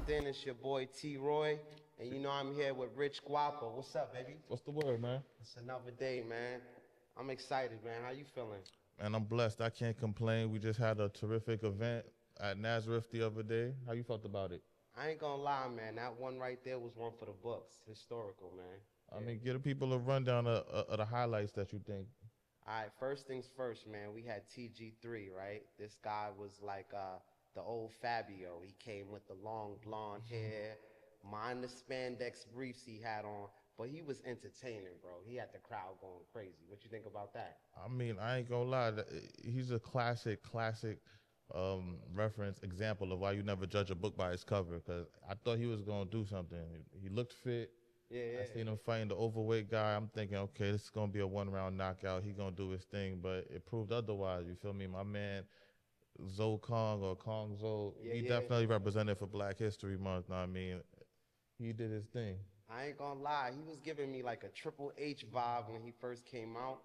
tapped in. It's your boy T-Roy, and you know I'm here with Rich Guapa. What's up, baby? What's the word, man? It's another day, man. I'm excited, man. How you feeling? And I'm blessed. I can't complain. We just had a terrific event at Nazareth the other day. How you felt about it? I ain't gonna lie, man. That one right there was one for the books. Historical, man. I mean, give the people a rundown of the highlights that you think. All right, first things first, man. We had TG3, right? This guy was like the old Fabio. He came with the long blonde hair, mind the spandex briefs he had on, but he was entertaining, bro. He had the crowd going crazy. What you think about that? I mean, I ain't gonna lie. He's a classic reference example of why you never judge a book by its cover. Because I thought he was gonna do something. He looked fit. Yeah. I seen him fighting the overweight guy. I'm thinking, okay, this is gonna be a one-round knockout. He gonna do his thing, but it proved otherwise. You feel me? My man, Zo Kong or Kong Zo, he definitely represented for Black History Month. Know what I mean, he did his thing. I ain't gonna lie, he was giving me like a Triple H vibe when he first came out,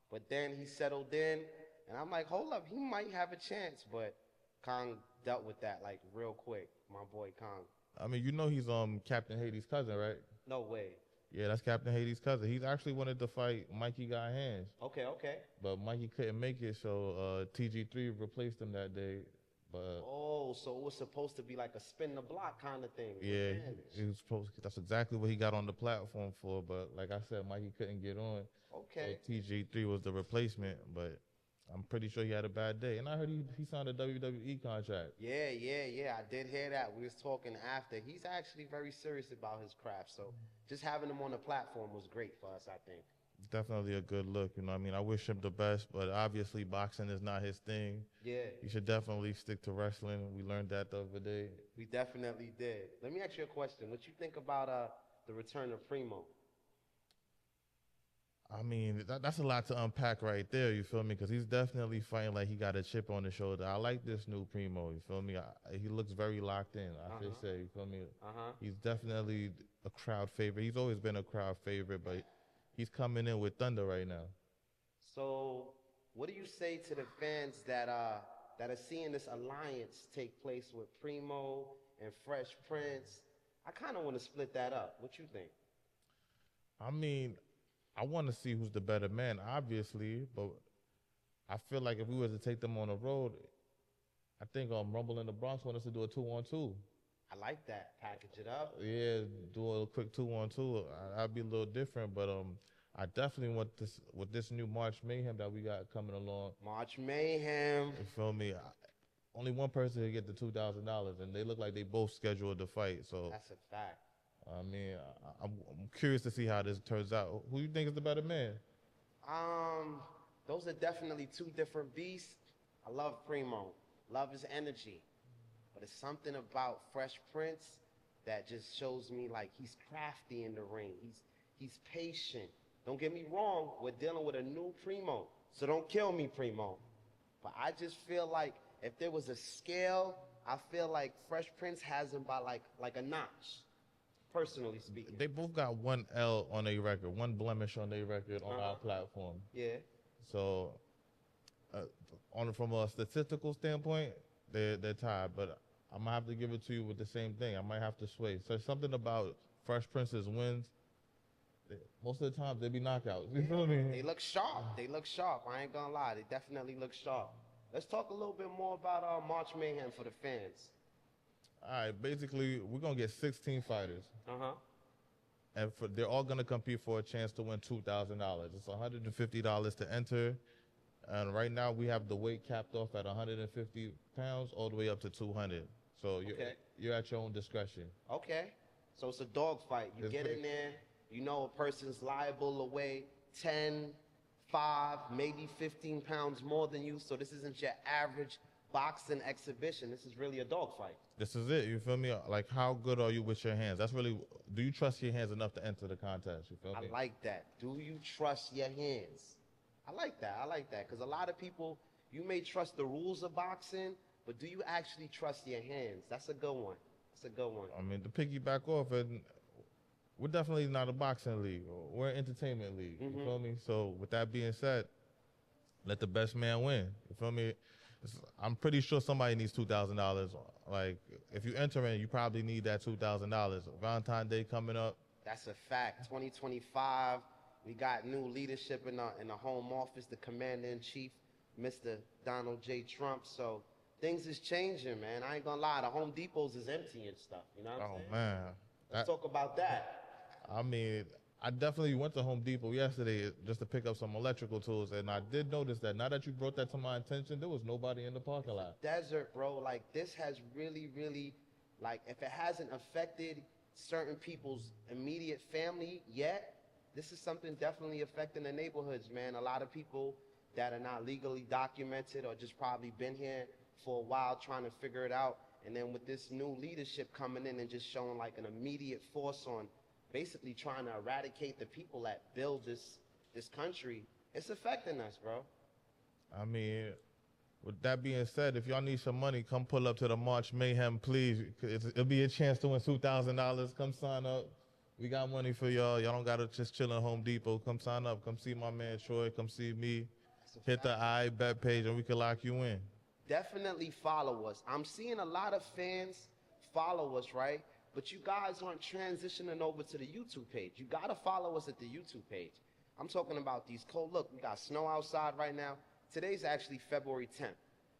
but then he settled in, and I'm like, hold up, he might have a chance, but Kong dealt with that like real quick, my boy Kong. I mean, you know he's Captain Haiti's cousin, right? No way. Yeah, that's Captain Haiti's cousin. He's actually wanted to fight Mikey Got Hands. Okay. But Mikey couldn't make it, so TG3 replaced him that day. But oh, so it was supposed to be like a spin the block kind of thing. Yeah, he was supposed to, that's exactly what he got on the platform for. But like I said, Mikey couldn't get on. Okay. So TG3 was the replacement, but I'm pretty sure he had a bad day. And I heard he signed a WWE contract. Yeah. I did hear that. We was talking after. He's actually very serious about his craft. So just having him on the platform was great for us, I think. Definitely a good look. You know what I mean? I wish him the best, but obviously boxing is not his thing. Yeah. You should definitely stick to wrestling. We learned that the other day. We definitely did. Let me ask you a question. What you think about the return of Primo? I mean, that's a lot to unpack right there, you feel me? Because he's definitely fighting like he got a chip on his shoulder. I like this new Primo, you feel me? He looks very locked in, I should say, you feel me? He's definitely a crowd favorite. He's always been a crowd favorite, but he's coming in with thunder right now. So what do you say to the fans that are seeing this alliance take place with Primo and Fresh Prince? I kind of want to split that up. What you think? I mean, I want to see who's the better man, obviously, but I feel like if we were to take them on the road, I think Rumble in the Bronx want us to do a 2-on-2. I like that. Package it up. Yeah, do a quick 2-on-2. I'd be a little different, but I definitely want this with this new March Mayhem that we got coming along. March Mayhem. You feel me? Only one person can get the $2,000, and they look like they both scheduled to fight. So that's a fact. I mean, I'm curious to see how this turns out. Who you think is the better man? Those are definitely two different beasts. I love Primo. Love his energy. But it's something about Fresh Prince that just shows me like he's crafty in the ring. He's patient. Don't get me wrong, we're dealing with a new Primo. So don't kill me, Primo. But I just feel like if there was a scale, I feel like Fresh Prince has him by like a notch. Personally speaking. They both got one L on their record, one blemish on their record on our platform. Yeah. So, from a statistical standpoint, they're tied, but I'm gonna have to give it to you with the same thing. I might have to sway. So something about Fresh Prince's wins. Most of the time they be knockouts. You feel me? They look sharp. I ain't gonna lie. They definitely look sharp. Let's talk a little bit more about March Mayhem for the fans. All right, basically, we're going to get 16 fighters. And they're all going to compete for a chance to win $2,000. It's $150 to enter. And right now, we have the weight capped off at 150 pounds all the way up to 200. So you're at your own discretion. Okay. So it's a dog fight. You get in there, you know a person's liable to weigh 10, 5, maybe 15 pounds more than you. So this isn't your average boxing exhibition. This is really a dog fight. This is it. You feel me? Like, how good are you with your hands? That's really, do you trust your hands enough to enter the contest? You feel me? I like that. Do you trust your hands? I like that. Because a lot of people, you may trust the rules of boxing, but do you actually trust your hands? That's a good one. I mean, to piggyback off, and we're definitely not a boxing league. We're an entertainment league. You feel me? So with that being said, let the best man win. You feel me? I'm pretty sure somebody needs $2,000 Like, if you enter in, you probably need that $2,000. Valentine's Day coming up. That's a fact. 2025, we got new leadership in the Home Office, the Commander-in-Chief, Mr. Donald J. Trump. So things is changing, man. I ain't gonna lie. The Home Depots is empty and stuff. You know what I'm saying? Oh, man. Let's talk about that. I mean, I definitely went to Home Depot yesterday just to pick up some electrical tools, and I did notice that now that you brought that to my attention, there was nobody in the parking lot. Desert, bro. Like, this has really, really, like, if it hasn't affected certain people's immediate family yet, this is something definitely affecting the neighborhoods, man. A lot of people that are not legally documented or just probably been here for a while trying to figure it out. And then with this new leadership coming in and just showing like an immediate force on basically trying to eradicate the people that build this country, it's affecting us, bro. I mean, with that being said, if y'all need some money, come pull up to the March Mayhem, please. It'll be a chance to win $2,000. Come sign up. We got money for y'all. Y'all don't got to just chill in Home Depot. Come sign up. Come see my man Troy. Come see me. Hit the IIGHT page and we can lock you in. Definitely follow us. I'm seeing a lot of fans follow us, right? But you guys aren't transitioning over to the YouTube page. You got to follow us at the YouTube page. I'm talking about these cold, look, we got snow outside right now. Today's actually February 10th.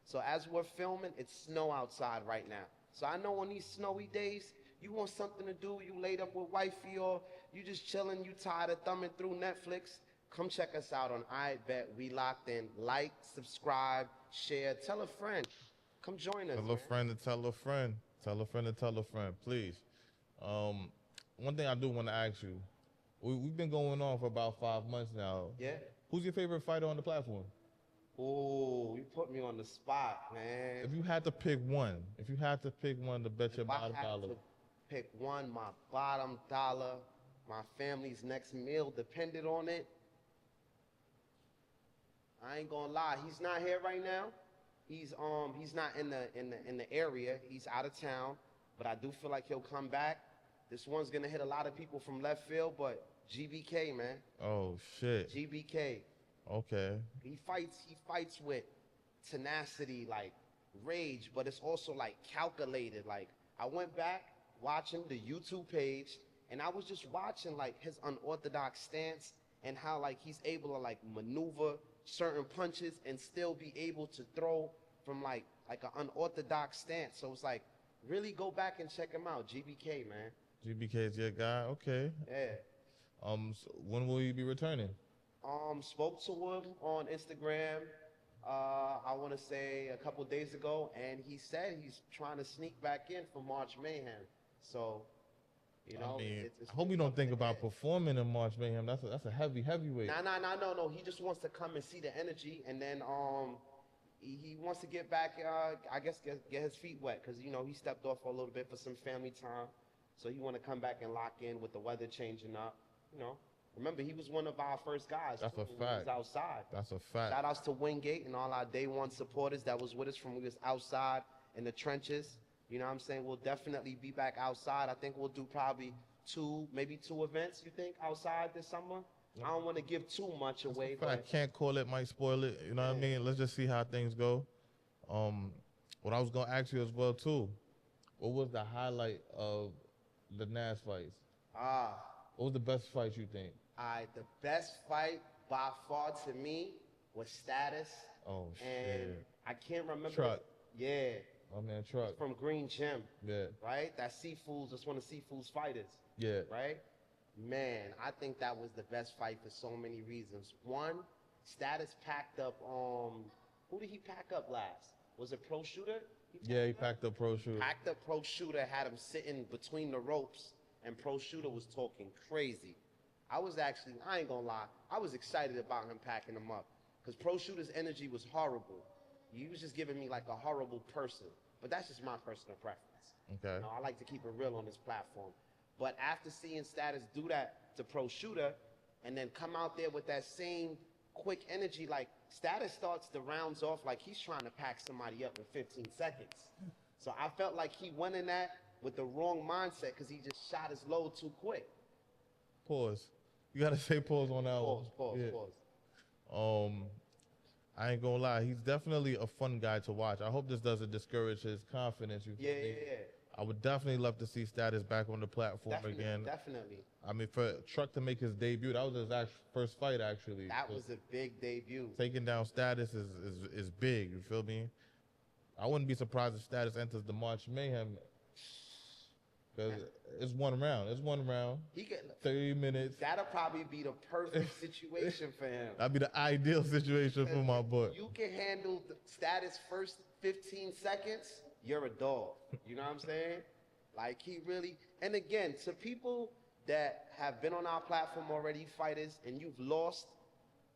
So as we're filming, it's snow outside right now. So I know on these snowy days, you want something to do, you laid up with wifey, or you just chilling, you tired of thumbing through Netflix, come check us out on IIGHT. We locked in. Like, subscribe, share, tell a friend. Come join us. Tell a friend to tell a friend. Tell a friend to tell a friend, please. One thing I do want to ask you, we've been going on for about 5 months now. Yeah? Who's your favorite fighter on the platform? Oh, you put me on the spot, man. If you had to pick one, to bet your bottom dollar. To pick one, my bottom dollar, my family's next meal depended on it. I ain't gonna lie, he's not here right now. He's not in the area. He's out of town, but I do feel like he'll come back. This one's gonna hit a lot of people from left field, but GBK, man. Oh shit. GBK. Okay. He fights with tenacity, like rage, but it's also like calculated. Like, I went back watching the YouTube page and I was just watching like his unorthodox stance and how like he's able to like maneuver certain punches and still be able to throw from like an unorthodox stance. So it's like, really go back and check him out. GBK, man. GBK's your guy. Okay. Yeah. So when will you be returning? Spoke to him on Instagram, I want to say a couple days ago, and he said he's trying to sneak back in for March Mayhem. So, you know, I mean, I hope you don't think about performing in March Mayhem. That's a heavyweight. No. He just wants to come and see the energy, and then he wants to get back. I guess get his feet wet because you know he stepped off for a little bit for some family time. So he want to come back and lock in with the weather changing up. You know. Remember, he was one of our first guys. That's a fact. He was outside. That's a fact. Shout outs to Wingate and all our day one supporters that was with us from we was outside in the trenches. You know what I'm saying? We'll definitely be back outside. I think we'll do probably maybe two events, you think, outside this summer? Yeah. I don't want to give too much away. But I can't call it, might spoil it. You know what I mean? Let's just see how things go. What I was going to ask you as well, too, what was the highlight of the Nas fights? What was the best fight you think? The best fight by far to me was Status. Oh, and shit. I can't remember. Truck. Yeah. Oh, man, Truck. From Green Gym. Yeah. Right? That's one of Seafood's fighters. Yeah. Right? Man, I think that was the best fight for so many reasons. One, Status packed up, who did he pack up last? Was it Pro Shooter? He packed up Pro Shooter. Packed up Pro Shooter, had him sitting between the ropes, and Pro Shooter was talking crazy. I ain't gonna lie, I was excited about him packing him up because Pro Shooter's energy was horrible. He was just giving me like a horrible person, but that's just my personal preference. Okay. You know, I like to keep it real on this platform. But after seeing Status do that to Pro Shooter and then come out there with that same quick energy, like Status starts the rounds off like he's trying to pack somebody up in 15 seconds. So I felt like he went in that with the wrong mindset because he just shot his load too quick. Pause. You gotta say pause on that one. Pause. I ain't gonna lie, he's definitely a fun guy to watch. I hope this doesn't discourage his confidence. You feel me? Yeah. I would definitely love to see Status back on the platform again. Definitely. I mean, for Truck to make his debut, that was his first fight, actually. That was a big debut. Taking down Status is big, you feel me? I wouldn't be surprised if Status enters the March Mayhem. Because it's one round. It's one round. He get 30 minutes. That'll probably be the perfect situation for him. That'd be the ideal situation for my boy. You can handle the Status first 15 seconds, you're a dog. You know what I'm saying? Like, he really, and again, to people that have been on our platform already, fighters, and you've lost,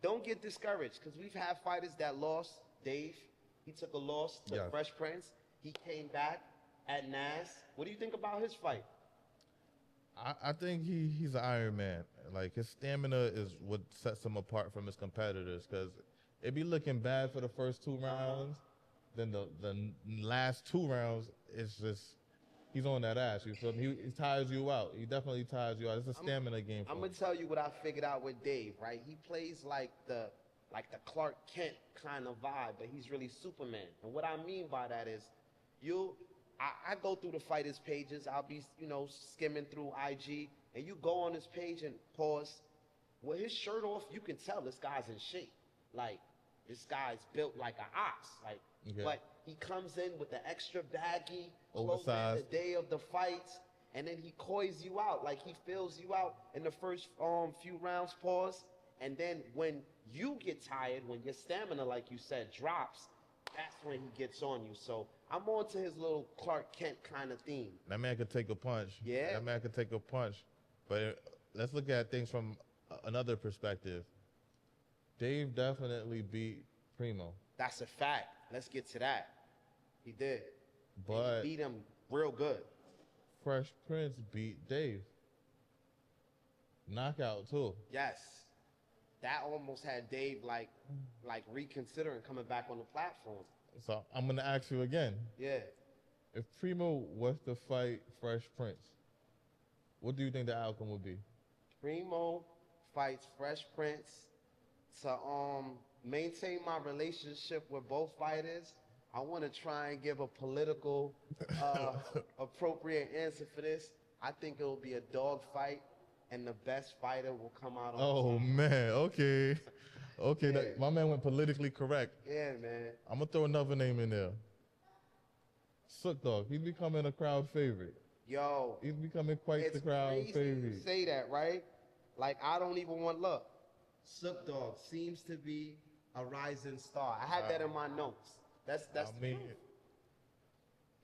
don't get discouraged, because we've had fighters that lost. Dave, he took a loss to Fresh Prince. He came back at Nas. What do you think about his fight? I think he's an Iron Man. Like, his stamina is what sets him apart from his competitors, because it be looking bad for the first 2 rounds. Then the last 2 rounds, it's just, he's on that ass. You feel me? He tires you out. He definitely tires you out. It's a stamina game for him. I'm gonna tell you what I figured out with Dave, right? He plays like the Clark Kent kind of vibe, but he's really Superman. And what I mean by that is, I go through the fighters' pages. I'll be, skimming through IG, and you go on his page and pause. With his shirt off, you can tell this guy's in shape. Like, this guy's built like an ox. Like, but he comes in with the extra baggy clothing the day of the fights, and then he coys you out. Like, he fills you out in the first few rounds, pause. And then when you get tired, when your stamina, like you said, drops, that's when he gets on you. So I'm on to his little Clark Kent kind of theme. That man could take a punch. Yeah. That man could take a punch. But let's look at things from another perspective. Dave definitely beat Primo. That's a fact. Let's get to that. He did. But he beat him real good. Fresh Prince beat Dave. Knockout, too. Yes. That almost had Dave like reconsidering coming back on the platform. So I'm gonna ask you again. Yeah. If Primo was to fight Fresh Prince, what do you think the outcome would be? Primo fights Fresh Prince to maintain my relationship with both fighters. I want to try and give a political appropriate answer for this. I think it will be a dog fight, and the best fighter will come out on top. Man, okay. Yeah. My man went politically correct. Yeah, man. I'm going to throw another name in there. Sook Dog. He's becoming a crowd favorite. Yo. He's becoming quite the crowd favorite. It's crazy you say that, right? Like, I don't even want to look. Sook Dog seems to be a rising star. I had that in my notes. That's I mean,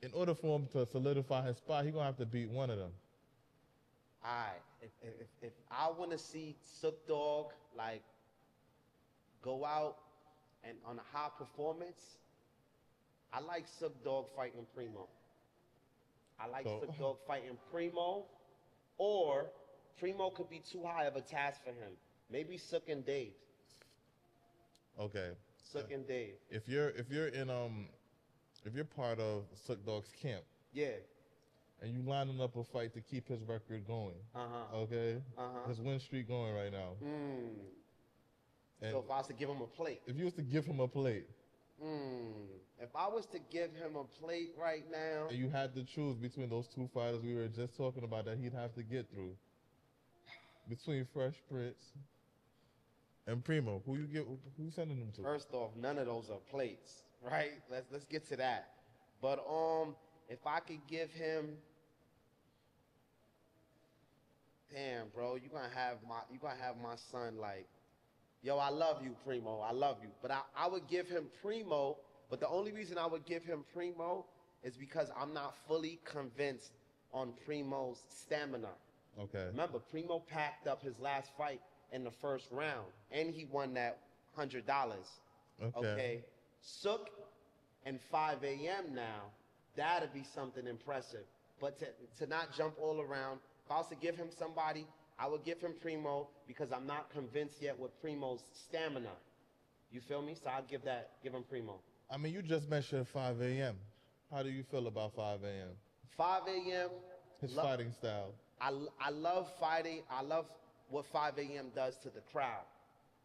in order for him to solidify his spot, he's going to have to beat one of them. All right. If I want to see Sook Dog, like, go out and on a high performance, I like Sook Dog fighting Primo. I like Sook Dog fighting Primo, or Primo could be too high of a task for him. Maybe Sook and Dave. Okay. Sook and Dave. If you're part of Sook Dog's camp. Yeah. And you lining up a fight to keep his record going. Okay? His win streak going right now. So if I was to give him a plate. If you was to give him a plate. If I was to give him a plate right now. And you had to choose between those 2 fighters we were just talking about that he'd have to get through. Between Fresh Prince and Primo, who you sending them to? First off, none of those are plates, right? Let's get to that. But if I could give him, damn, bro, you gonna have my son like, yo, I love you, Primo, I love you. But I would give him Primo. But the only reason I would give him Primo is because I'm not fully convinced on Primo's stamina. Okay. Remember, Primo packed up his last fight in the first round, and he won that $100. Okay. Sook and 5 a.m. now, that'd be something impressive. But to not jump all around, if I was to give him somebody, I would give him Primo because I'm not convinced yet with Primo's stamina. You feel me? So I'd give him Primo. I mean, you just mentioned 5 a.m. How do you feel about 5 a.m.? 5 a.m. His fighting style. I love fighting. I love what 5 a.m. does to the crowd.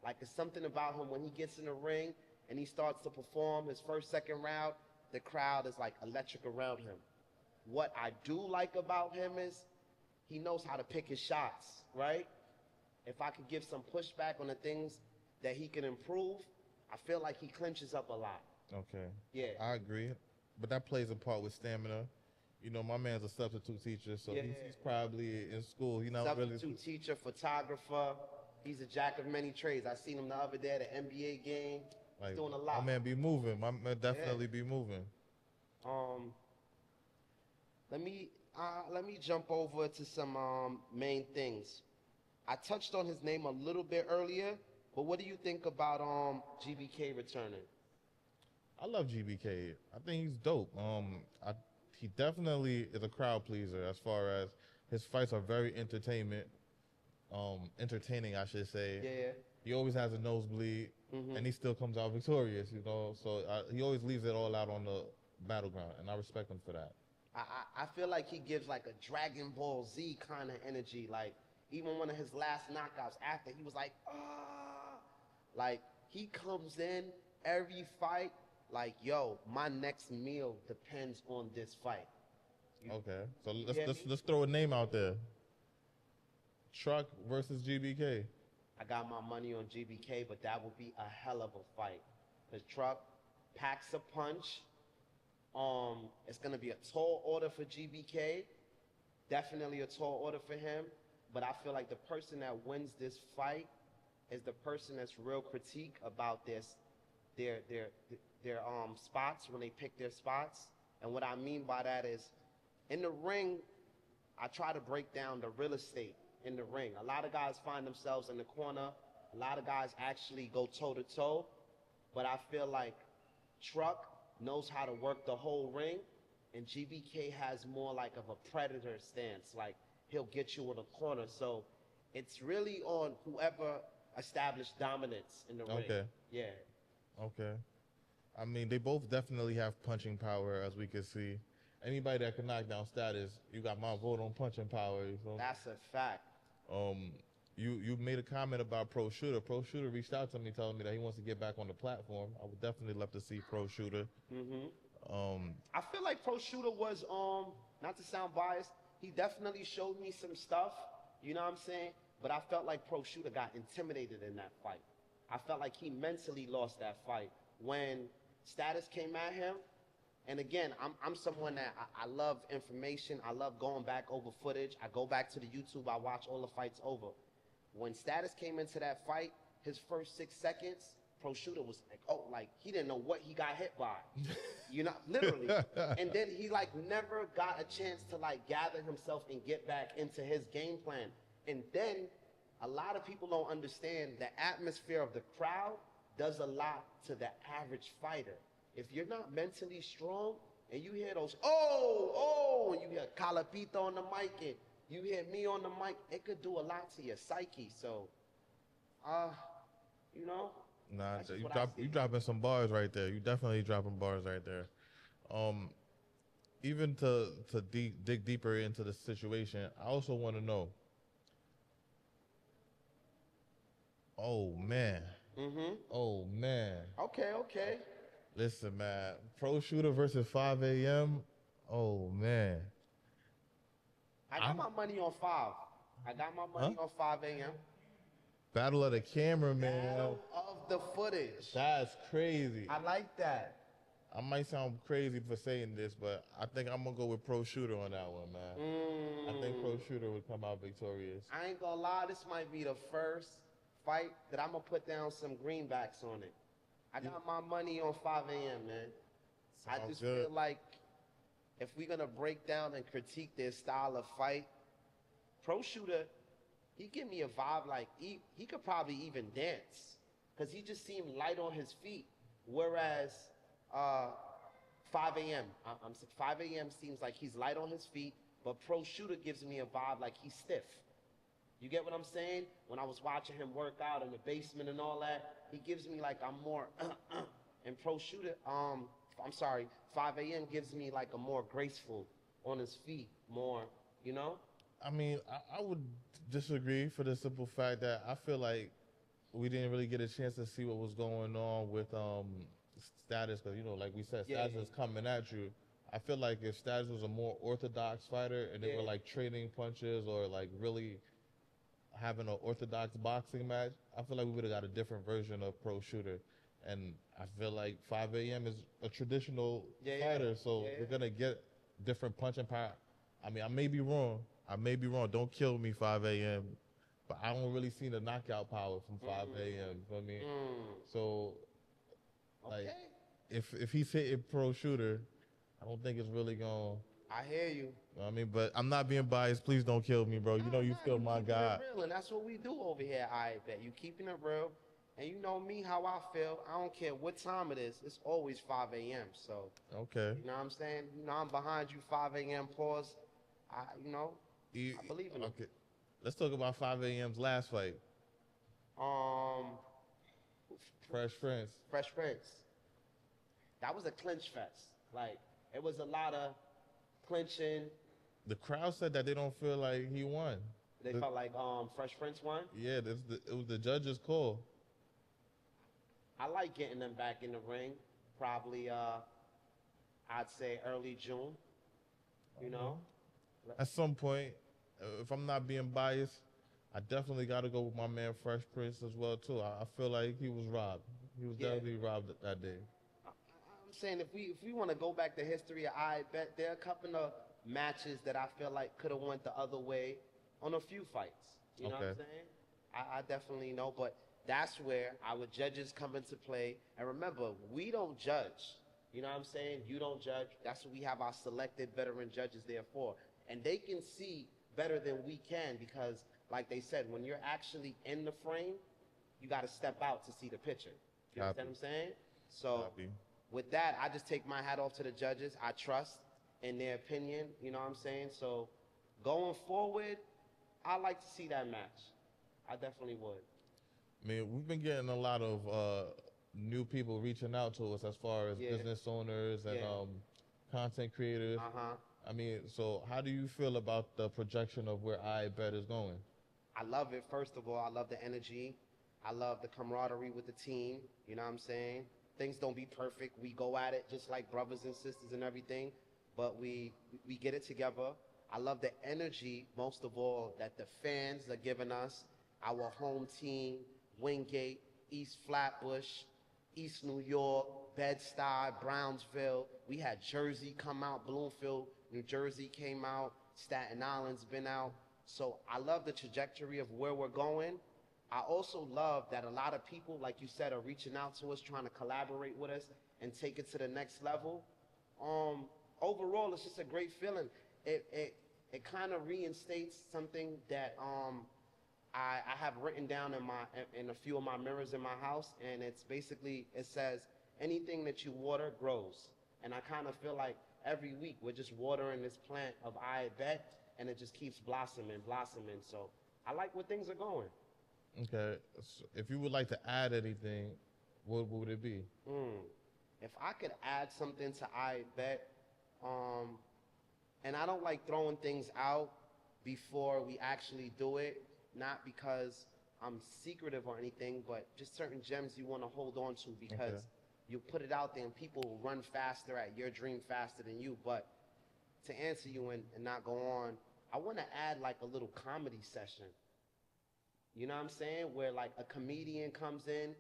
Like, it's something about him when he gets in the ring and he starts to perform his first, second round, the crowd is like electric around him. What I do like about him is he knows how to pick his shots, right? If I could give some pushback on the things that he can improve, I feel like he clinches up a lot. Okay. Yeah. I agree. But that plays a part with stamina. You know, my man's a substitute teacher, so he's probably in school. He's not really substitute teacher, photographer. He's a jack of many trades. I seen him the other day at an NBA game. He's like, doing a lot. My man be moving. My man definitely be moving. Let me jump over to some main things. I touched on his name a little bit earlier, but what do you think about GBK returning? I love GBK. I think he's dope. He definitely is a crowd pleaser as far as his fights are very entertaining, I should say. Yeah. He always has a nosebleed, and he still comes out victorious, you know. So he always leaves it all out on the battleground, and I respect him for that. I feel like he gives like a Dragon Ball Z kind of energy. Like, even one of his last knockouts after, he was like, ah. Like, he comes in every fight like, yo, my next meal depends on this fight. Okay, so let's throw a name out there. Truck versus GBK. I got my money on GBK, but that would be a hell of a fight. Because Truck packs a punch. It's going to be a tall order for GBK. Definitely a tall order for him. But I feel like the person that wins this fight is the person that's real critique about their spots, when they pick their spots. And what I mean by that is, in the ring, I try to break down the real estate in the ring. A lot of guys find themselves in the corner. A lot of guys actually go toe-to-toe. But I feel like Truck knows how to work the whole ring, and GBK has more like of a predator stance. Like, he'll get you in a corner. So it's really on whoever established dominance in the ring. Okay. Yeah. Okay. I mean, they both definitely have punching power, as we can see. Anybody that can knock down Status, you got my vote on punching power. So. That's a fact. You made a comment about Pro Shooter. Pro Shooter reached out to me telling me that he wants to get back on the platform. I would definitely love to see Pro Shooter. I feel like Pro Shooter was, not to sound biased, he definitely showed me some stuff, you know what I'm saying? But I felt like Pro Shooter got intimidated in that fight. I felt like he mentally lost that fight. When Status came at him, and again, I'm someone that I love information. I love going back over footage. I go back to the YouTube. I watch all the fights over. When Status came into that fight, his first 6 seconds, Pro Shooter was like, oh, like, he didn't know what he got hit by. You know, literally. And then he, like, never got a chance to, like, gather himself and get back into his game plan. And then a lot of people don't understand the atmosphere of the crowd does a lot to the average fighter. If you're not mentally strong and you hear those, and you hear Calapito on the mic and you hear me on the mic, it could do a lot to your psyche. So, you know. Nah, you dropping some bars right there. You definitely dropping bars right there. Even to dig deeper into the situation, I also want to know. Oh, man. Oh, man. Okay. Listen, man. Pro Shooter versus 5 a.m. Oh, man. I got my money on 5. I got my money on 5 a.m. Battle of the cameraman. Battle of the footage. That's crazy. I like that. I might sound crazy for saying this, but I think I'm going to go with Pro Shooter on that one, man. I think Pro Shooter would come out victorious. I ain't going to lie. This might be the first fight that I'm going to put down some greenbacks on it. I got my money on 5 a.m., man. I just feel like if we're going to break down and critique their style of fight, Pro Shooter, he give me a vibe like he could probably even dance because he just seemed light on his feet. Whereas 5 a.m., 5 a.m. seems like he's light on his feet, but Pro Shooter gives me a vibe like he's stiff. You get what I'm saying? When I was watching him work out in the basement and all that, he gives me like I'm more, and Pro Shooter, 5 a.m. gives me like a more graceful on his feet, more, you know? I mean, I would disagree for the simple fact that I feel like we didn't really get a chance to see what was going on with Status, because like we said, Status is coming at you. I feel like if Status was a more orthodox fighter and they were like trading punches or like really having an orthodox boxing match, I feel like we would have got a different version of Pro Shooter. And I feel like 5 a.m. is a traditional fighter, so we're gonna get different punching power. I mean, I may be wrong. Don't kill me, 5 a.m. But I don't really see the knockout power from 5 a.m. You know what I mean? So, like, if he's hitting Pro Shooter, I don't think it's really going. I hear you. You know what I mean? But I'm not being biased. Please don't kill me, bro. You feel my God. Real, and that's what we do over here. I bet you keeping it real. And you know me, how I feel. I don't care what time it is. It's always 5 a.m. So, okay. You know what I'm saying? I'm behind you, 5 a.m. Pause. I believe in it. Okay. Let's talk about 5 a.m.'s last fight. Fresh Prince. Fresh Prince. That was a clinch fest. Like, it was a lot of clinching. The crowd said that they don't feel like he won. They felt like Fresh Prince won? Yeah, it was the judge's call. I like getting them back in the ring. Probably, I'd say early June. You know? At some point, if I'm not being biased, I definitely got to go with my man Fresh Prince as well, too. I feel like he was robbed. He was definitely robbed that day. I'm saying if we want to go back to history, I bet there are a couple of matches that I feel like could have went the other way on a few fights. You know what I'm saying? I definitely know, but that's where our judges come into play. And remember, we don't judge. You know what I'm saying? You don't judge. That's what we have our selected veteran judges there for. And they can see better than we can because, like they said, when you're actually in the frame, you got to step out to see the picture. You understand what I'm saying? So with that, I just take my hat off to the judges. I trust in their opinion. You know what I'm saying? So going forward, I like to see that match. I definitely would. I mean, we've been getting a lot of new people reaching out to us as far as business owners and content creators. I mean, so how do you feel about the projection of where IIGHT is going? I love it. First of all, I love the energy. I love the camaraderie with the team. You know what I'm saying? Things don't be perfect. We go at it just like brothers and sisters and everything, but we get it together. I love the energy, most of all, that the fans are giving us. Our home team, Wingate, East Flatbush, East New York, Bed-Stuy, Brownsville. We had Jersey come out, Bloomfield, New Jersey came out, Staten Island's been out. So I love the trajectory of where we're going. I also love that a lot of people, like you said, are reaching out to us, trying to collaborate with us and take it to the next level. Overall, it's just a great feeling. It kind of reinstates something that I have written down in a few of my mirrors in my house, and it's basically, it says, anything that you water grows. And I kind of feel like every week we're just watering this plant of IIGHT, and it just keeps blossoming. So I like where things are going. Okay. So if you would like to add anything, what would it be? If I could add something to IIGHT, and I don't like throwing things out before we actually do it, not because I'm secretive or anything, but just certain gems you want to hold on to because you put it out there and people will run faster at your dream faster than you. But to answer you and not go on, I want to add like a little comedy session. You know what I'm saying? Where like a comedian comes in,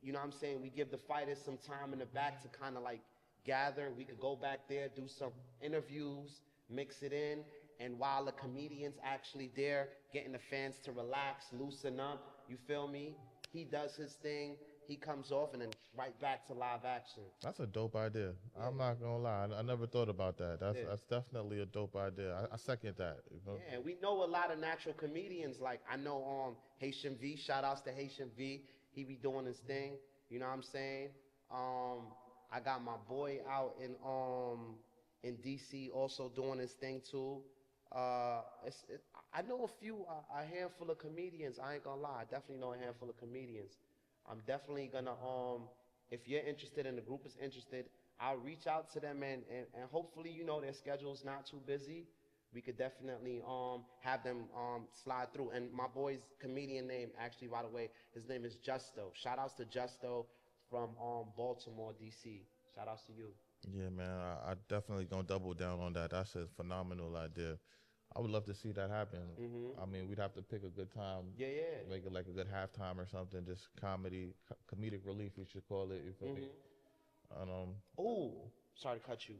you know what I'm saying? We give the fighters some time in the back to kind of like gather. We could go back there, do some interviews, mix it in. And while the comedian's actually there, getting the fans to relax, loosen up, you feel me? He does his thing, he comes off, and then right back to live action. That's a dope idea. Yeah. I'm not gonna lie, I never thought about that. That's definitely a dope idea. I second that. You know? Yeah, we know a lot of natural comedians. Like I know Haitian V. Shout outs to Haitian V. He be doing his thing. You know what I'm saying? I got my boy out in DC also doing his thing too. I know a handful of comedians. I ain't gonna lie. I definitely know a handful of comedians. I'm definitely gonna, if you're interested and the group is interested, I'll reach out to them and hopefully, their schedule's not too busy we could definitely have them slide through. And my boy's comedian name, actually, by the way, his name is Justo. Shout outs to Justo from Baltimore, DC. Shout outs to you. Yeah, man, I definitely gonna double down on that. That's a phenomenal idea. I would love to see that happen. I mean, we'd have to pick a good time. Yeah, yeah. Make it like a good halftime or something. Just comedic relief, we should call it. You feel me? And, oh, sorry to cut you.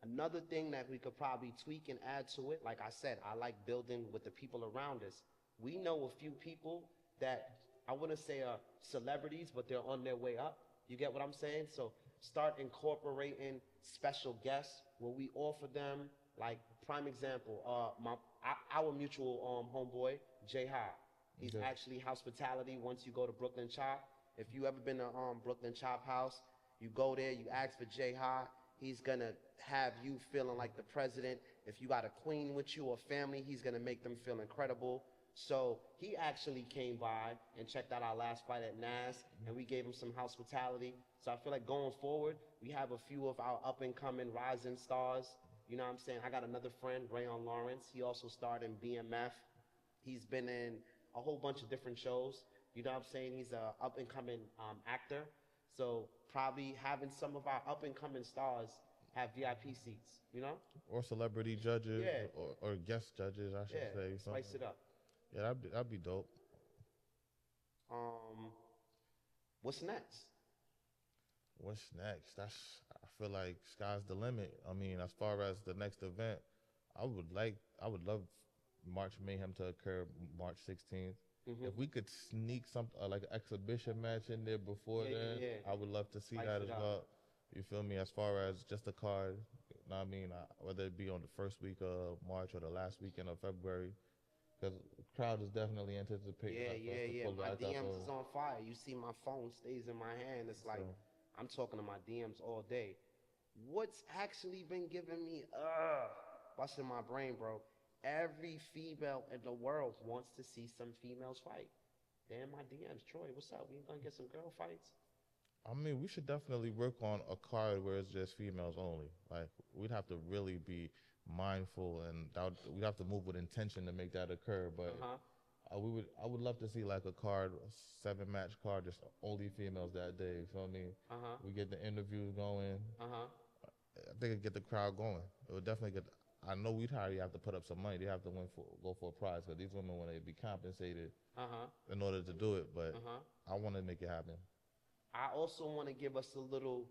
Another thing that we could probably tweak and add to it, like I said, I like building with the people around us. We know a few people that I wouldn't say are celebrities, but they're on their way up. You get what I'm saying? So start incorporating special guests where we offer them, like prime example, our mutual homeboy, Jay Ha. He's actually hospitality once you go to Brooklyn Chop. If you ever been to Brooklyn Chop House, you go there, you ask for Jay Ha. He's gonna have you feeling like the president. If you got a queen with you or family, he's gonna make them feel incredible. So he actually came by and checked out our last fight at Nas, and we gave him some hospitality. So I feel like going forward, we have a few of our up-and-coming rising stars. You know what I'm saying? I got another friend, Rayon Lawrence. He also starred in BMF. He's been in a whole bunch of different shows. You know what I'm saying? He's a up-and-coming actor. So probably having some of our up-and-coming stars have VIP seats, you know? or celebrity judges, or guest judges, I should say. Spice it up. Yeah, that'd be dope. What's next? What's next? I feel like sky's the limit. I mean, as far as the next event, I would love March Mayhem to occur March 16th. If we could sneak something like an exhibition match in there before then, I would love to see that as well. You feel me? As far as just a card, you know what I mean? Whether it be on the first week of March or the last weekend of February, because the crowd is definitely anticipating. My DMs is on fire. You see my phone stays in my hand. It's like I'm talking to my DMs all day. What's actually been giving me busting my brain, bro? Every female in the world wants to see some females fight. Damn, my DMs, Troy, what's up? We gonna get some girl fights? I mean, we should definitely work on a card where it's just females only. Like, we'd have to really be mindful, and we'd have to move with intention to make that occur. But I would love to see like a card, a 7-match card, just only females that day. You feel me? We get the interviews going. I think it'd get the crowd going. It would definitely get. I know we'd already have to put up some money. They have to go for a prize, because these women want to be compensated in order to do it. But I want to make it happen. I also want to give us a little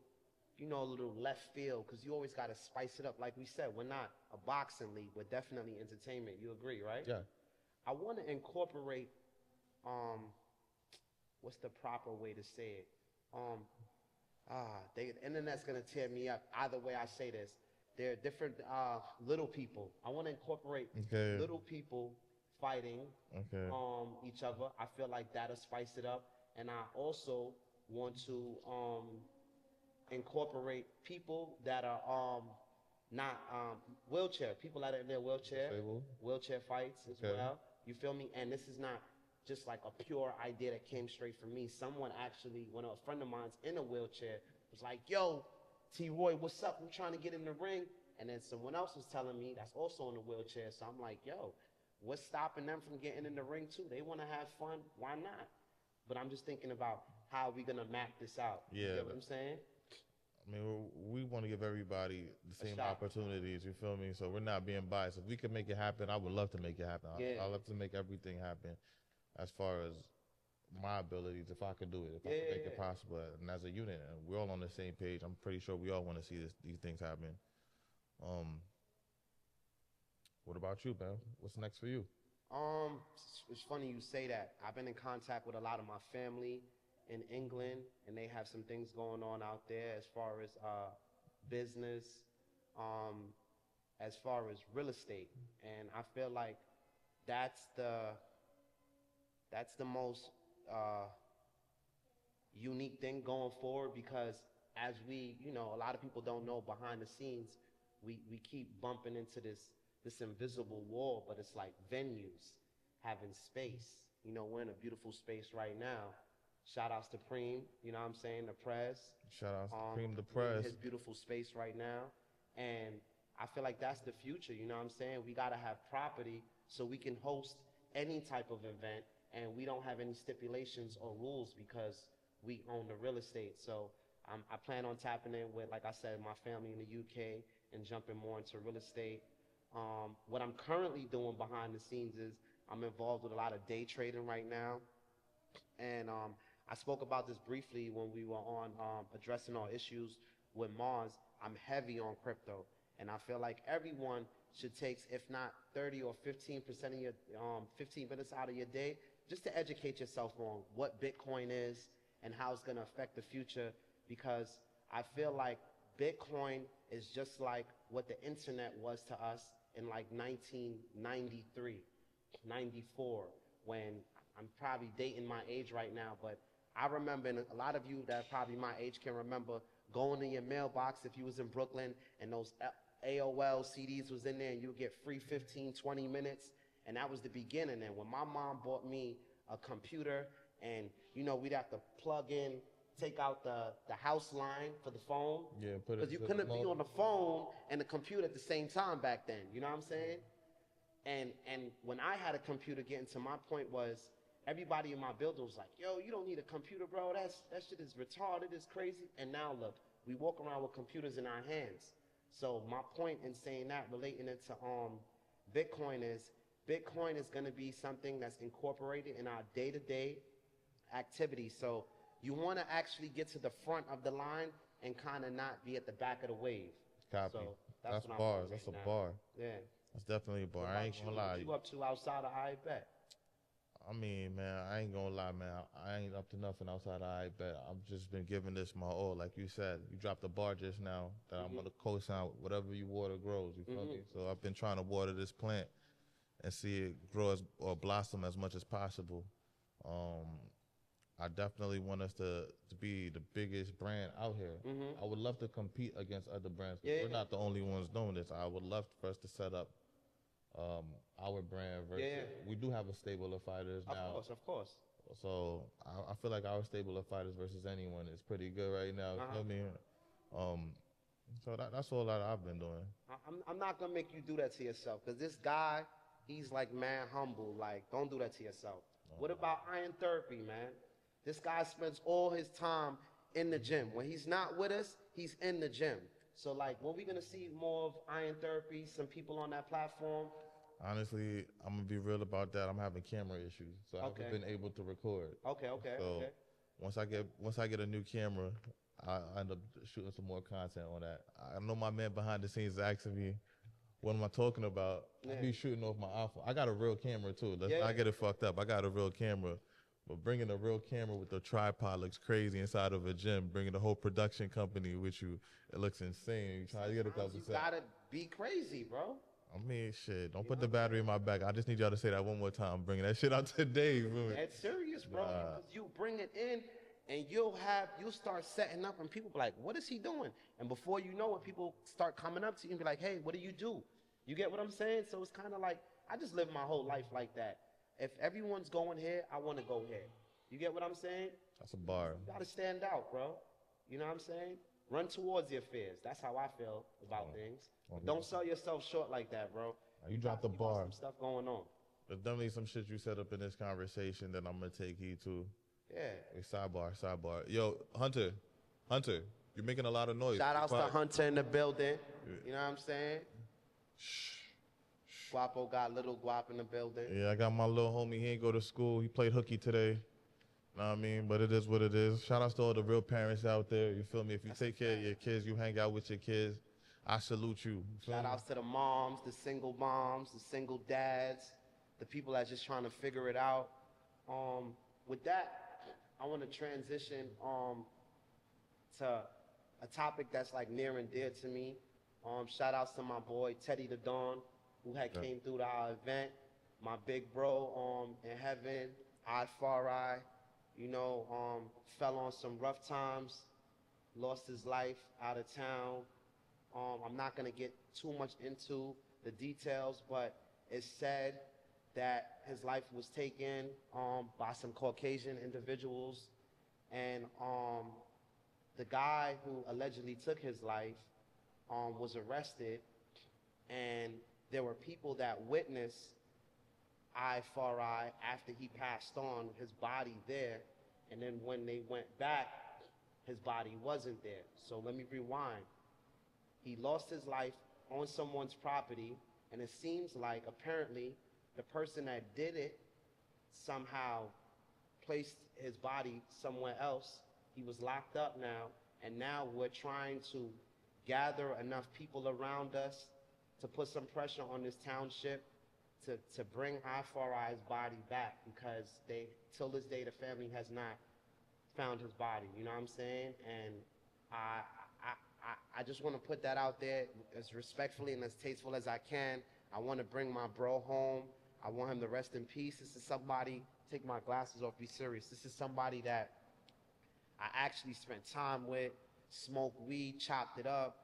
left field, because you always got to spice it up. Like we said, we're not a boxing league. We're definitely entertainment. You agree, right? Yeah. I want to incorporate, what's the proper way to say it? The internet's going to tear me up. Either way I say this. There are different little people. I want to incorporate little people fighting each other. I feel like that'll spice it up. And I also want to incorporate people that are not wheelchair, people that are in their wheelchair fights as well. You feel me? And this is not just like a pure idea that came straight from me. Someone actually, a friend of mine's in a wheelchair, was like, yo, T-Roy, what's up? I'm trying to get in the ring. And then someone else was telling me that's also in a wheelchair. So I'm like, yo, what's stopping them from getting in the ring too? They want to have fun. Why not? But I'm just thinking about how we going to map this out. Yeah. You get what I'm saying? I mean, we want to give everybody the same opportunities, you feel me? So we're not being biased. If we can make it happen, I would love to make it happen. I'd love to make everything happen as far as my abilities, if I could do it, if I could make it possible. And as a unit, and we're all on the same page, I'm pretty sure we all want to see these things happen. What about you, man? What's next for you? It's funny you say that. I've been in contact with a lot of my family in England, and they have some things going on out there as far as business, as far as real estate. And I feel like that's the most unique thing going forward, because as we, a lot of people don't know, behind the scenes, we keep bumping into this invisible wall, but it's like venues having space. We're in a beautiful space right now. Shout outs to Preem, you know what I'm saying, the Prez. Shout outs to Preem, the Prez. His beautiful space right now. And I feel like that's the future, you know what I'm saying? We got to have property so we can host any type of event, and we don't have any stipulations or rules because we own the real estate. So I plan on tapping in with, like I said, my family in the UK and jumping more into real estate. What I'm currently doing behind the scenes is I'm involved with a lot of day trading right now. And I spoke about this briefly when we were on addressing our issues with Mars. I'm heavy on crypto, and I feel like everyone should take, if not 30 or 15% of your 15 minutes out of your day, just to educate yourself on what Bitcoin is and how it's going to affect the future. Because I feel like Bitcoin is just like what the internet was to us in like 1993, 94, when I'm probably dating my age right now, but I remember, and a lot of you that are probably my age can remember, going to your mailbox if you was in Brooklyn and those AOL CDs was in there and you would get free 15, 20 minutes. And that was the beginning. And when my mom bought me a computer and, you know, we'd have to plug in, take out the house line for the phone. Yeah, put it. Because you couldn't be on the phone and the computer at the same time back then. You know what I'm saying? And when I had a computer, getting to my point was, everybody in my building was like, yo, you don't need a computer, bro. That shit is retarded, it's crazy. And now look, we walk around with computers in our hands. So my point in saying that, relating it to Bitcoin is going to be something that's incorporated in our day-to-day activities. So you want to actually get to the front of the line and kind of not be at the back of the wave. Copy. So that's what bars. I'm That's right a now. bar. Yeah. That's definitely a bar. I ain't gonna lie. What you up to outside of IIGHT? I mean, man, I ain't gonna lie, man. I ain't up to nothing outside of IIGHT. I've just been giving this my all. Like you said, you dropped the bar just now that I'm gonna co-sign whatever you water grows. You feel me? So I've been trying to water this plant and see it grow or blossom as much as possible. I definitely want us to be the biggest brand out here. I would love to compete against other brands. We're not the only ones doing this. I would love for us to set up our brand versus we do have a stable of fighters now. Of course. So I feel like our stable of fighters versus anyone is pretty good right now. You feel me? So that's all that I've been doing. I'm not gonna make you do that to yourself, because this guy, he's like man humble. Like, don't do that to yourself. What about Iron Therapy, man? This guy spends all his time in the gym. When he's not with us, he's in the gym. So, like, when we gonna see more of Iron Therapy, some people on that platform? Honestly, I'm gonna be real about that. I'm having camera issues, so I haven't been able to record. So once I get a new camera, I end up shooting some more content on that. I know my man behind the scenes is asking me, what am I talking about? I be shooting off my iPhone. I got a real camera too. Let's not get it fucked up. I got a real camera. But bringing a real camera with a tripod looks crazy inside of a gym. Bringing the whole production company with you, it looks insane. You try to get a couple You gotta be crazy, bro. I mean, shit, don't put the battery in my back. I just need y'all to say that one more time. I'm bringing that shit out today. It's serious, bro. Because you bring it in and you'll start setting up and people be like, what is he doing? And before you know it, people start coming up to you and be like, hey, what do you do? You get what I'm saying? So it's kind of like, I just live my whole life like that. If everyone's going here, I want to go here. You get what I'm saying? That's a bar. You got to stand out, bro. You know what I'm saying? Run towards your fears. That's how I feel about things. But don't sell yourself short like that, bro. You dropped the bar. Some stuff going on. There's definitely some shit you set up in this conversation that I'm going to take heed to. Yeah. Hey, sidebar. Yo, Hunter, you're making a lot of noise. Shout outs to Hunter in the building. You know what I'm saying? Shh. Guapo got little Guap in the building. Yeah, I got my little homie. He ain't go to school. He played hooky today. Know what I mean? But it is what it is. Shout outs to all the real parents out there. You feel me? If you take care of your kids, you hang out with your kids, I salute you. Shout outs to the moms, the single dads, the people that's just trying to figure it out. With that, I want to transition to a topic that's like near and dear to me. Shout outs to my boy Teddy the Dawn, who had came through to our event. My big bro in heaven, Far Eye, you know, fell on some rough times, lost his life out of town. I'm not going to get too much into the details, but it's said that his life was taken by some Caucasian individuals, and the guy who allegedly took his life was arrested, And there were people that witnessed I after he passed on, his body there. And then when they went back, his body wasn't there. So let me rewind. He lost his life on someone's property, and it seems like apparently the person that did it somehow placed his body somewhere else. He was locked up now, and now we're trying to gather enough people around us to put some pressure on this township to bring I4I's body back, because till this day, the family has not found his body, you know what I'm saying? And I just want to put that out there as respectfully and as tasteful as I can. I want to bring my bro home. I want him to rest in peace. This is somebody, take my glasses off, be serious. This is somebody that I actually spent time with, smoked weed, chopped it up,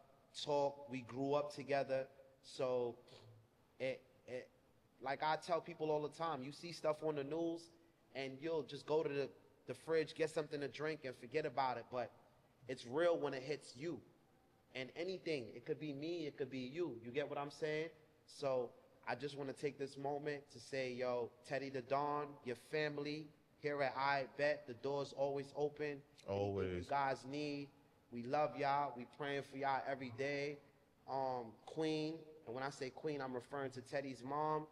talked, we grew up together. So like I tell people all the time, you see stuff on the news and you'll just go to the fridge, get something to drink and forget about it. But it's real when it hits you. And anything, it could be me, it could be you. You get what I'm saying? So I just want to take this moment to say, yo, Teddy the Don, your family, here at IIGHT, the door's always open. Always. Anything you guys need, we love y'all. We praying for y'all every day. Queen, and when I say Queen, I'm referring to Teddy's mom.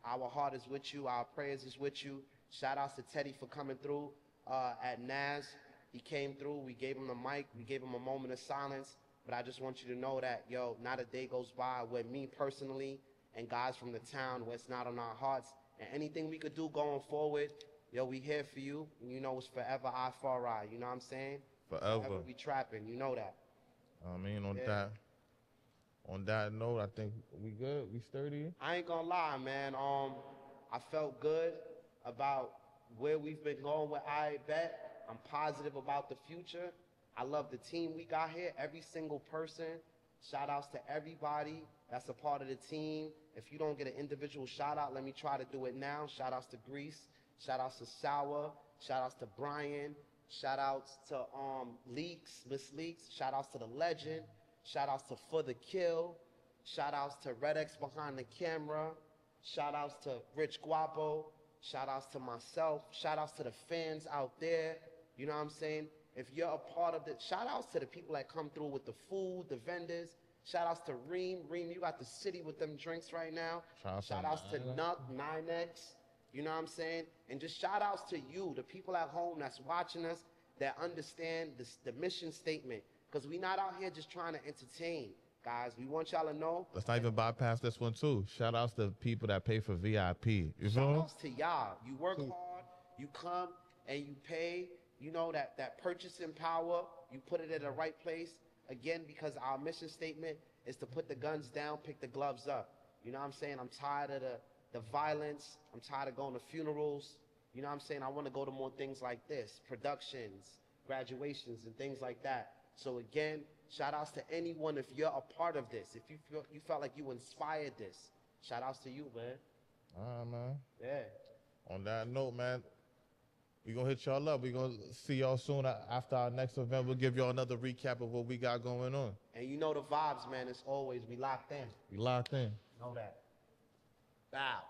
Our heart is with you. Our prayers is with you. Shout outs to Teddy for coming through at Naz. He came through. We gave him the mic. We gave him a moment of silence. But I just want you to know that, yo, not a day goes by where me personally and guys from the town where it's not on our hearts. And anything we could do going forward, yo, we here for you. And you know it's forever I4I. You know what I'm saying? Forever. We trapping. You know that. I mean, on that note, I think we good. We sturdy. I ain't gonna lie, man. I felt good about where we've been going with IIGHT. I'm positive about the future. I love the team we got here, every single person. Shout outs to everybody that's a part of the team. If you don't get an individual shout out, let me try to do it now. Shout outs to Grease. Shout outs to Sour. Shout outs to Brian. Shout outs to Leaks, Miss Leaks. Shout outs to the Legend. Shout outs to For the Kill. Shout outs to Red X behind the camera. Shout outs to Rich Guapo. Shout outs to myself. Shout outs to the fans out there. You know what I'm saying? If you're a part of the, shout outs to the people that come through with the food, the vendors. Shout outs to Reem. Reem, you got the city with them drinks right now. Shout outs to Nuck, 9X. You know what I'm saying? And just shout outs to you, the people at home that's watching us, that understand the mission statement. Because we not out here just trying to entertain, guys. We want y'all to know. Let's not even bypass this one, too. Shout outs to people that pay for VIP. You Shout know? outs to y'all. You work hard, you come, and you pay. You know that purchasing power, you put it in the right place. Again, because our mission statement is to put the guns down, pick the gloves up. You know what I'm saying? I'm tired of the violence. I'm tired of going to funerals. You know what I'm saying? I want to go to more things like this, productions, graduations, and things like that. So again, shout outs to anyone if you're a part of this. If you felt like you inspired this, shout outs to you, man. All right, man. Yeah. On that note, man, we're going to hit y'all up. We're going to see y'all soon after our next event. We'll give y'all another recap of what we got going on. And you know the vibes, man. As always, we locked in. We locked in. Know that. Bow.